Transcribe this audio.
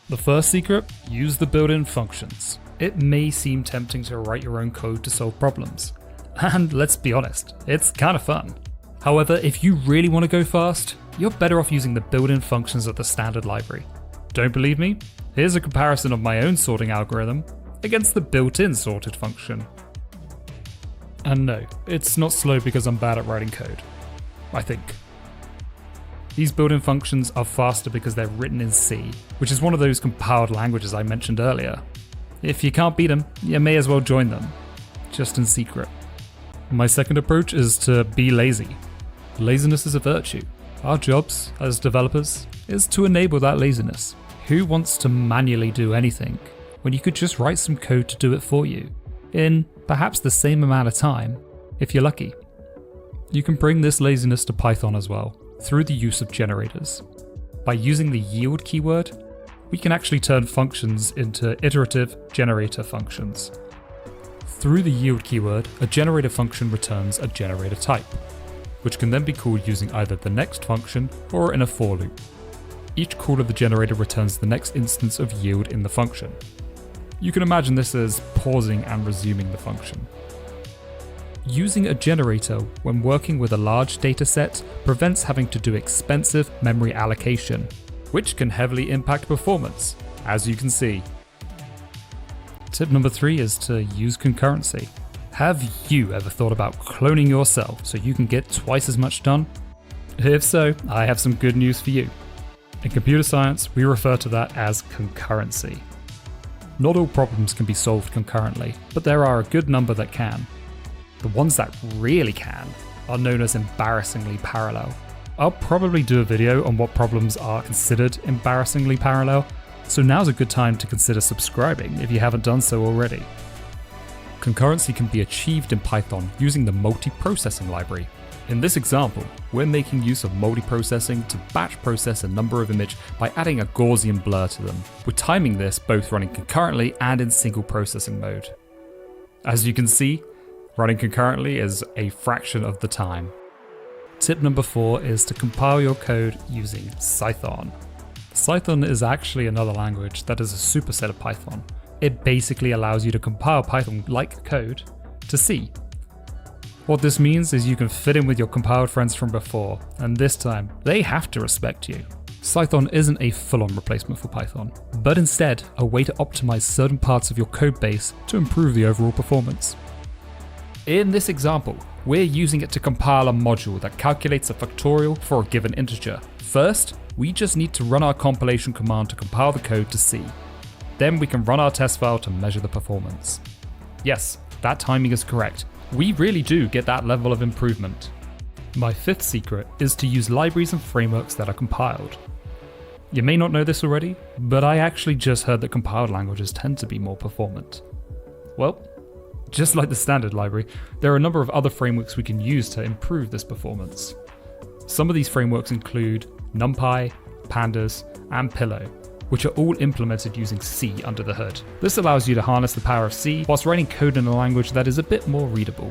The first secret, use the built-in functions. It may seem tempting to write your own code to solve problems. And let's be honest, it's kind of fun. However, if you really want to go fast, you're better off using the built-in functions of the standard library. Don't believe me? Here's a comparison of my own sorting algorithm against the built-in sorted function. And no, it's not slow because I'm bad at writing code. I think. These built-in functions are faster because they're written in C, which is one of those compiled languages I mentioned earlier. If you can't beat them, you may as well join them, just in secret. My second approach is to be lazy. Laziness is a virtue. Our jobs as developers is to enable that laziness. Who wants to manually do anything when you could just write some code to do it for you in perhaps the same amount of time, if you're lucky? You can bring this laziness to Python as well, through the use of generators. By using the yield keyword, we can actually turn functions into iterative generator functions. Through the yield keyword, a generator function returns a generator type, which can then be called using either the next function or in a for loop. Each call of the generator returns the next instance of yield in the function. You can imagine this as pausing and resuming the function. Using a generator when working with a large dataset prevents having to do expensive memory allocation, which can heavily impact performance, as you can see. Tip number 3 is to use concurrency. Have you ever thought about cloning yourself so you can get twice as much done? If so, I have some good news for you. In computer science, we refer to that as concurrency. Not all problems can be solved concurrently, but there are a good number that can. The ones that really can are known as embarrassingly parallel. I'll probably do a video on what problems are considered embarrassingly parallel, so now's a good time to consider subscribing if you haven't done so already. Concurrency can be achieved in Python using the multiprocessing library. In this example, we're making use of multiprocessing to batch process a number of images by adding a Gaussian blur to them. We're timing this both running concurrently and in single processing mode. As you can see, running concurrently is a fraction of the time. Tip number 4 is to compile your code using Phyton. Phyton is actually another language that is a superset of Python. It basically allows you to compile Python-like code to C. What this means is you can fit in with your compiled friends from before, and this time they have to respect you. Phyton isn't a full-on replacement for Python, but instead a way to optimize certain parts of your code base to improve the overall performance. In this example, we're using it to compile a module that calculates a factorial for a given integer. First, we just need to run our compilation command to compile the code to C. Then we can run our test file to measure the performance. Yes, that timing is correct. We really do get that level of improvement. My 5th secret is to use libraries and frameworks that are compiled. You may not know this already, but I actually just heard that compiled languages tend to be more performant. Well, just like the standard library, there are a number of other frameworks we can use to improve this performance. Some of these frameworks include NumPy, Pandas, and Pillow, which are all implemented using C under the hood. This allows you to harness the power of C whilst writing code in a language that is a bit more readable.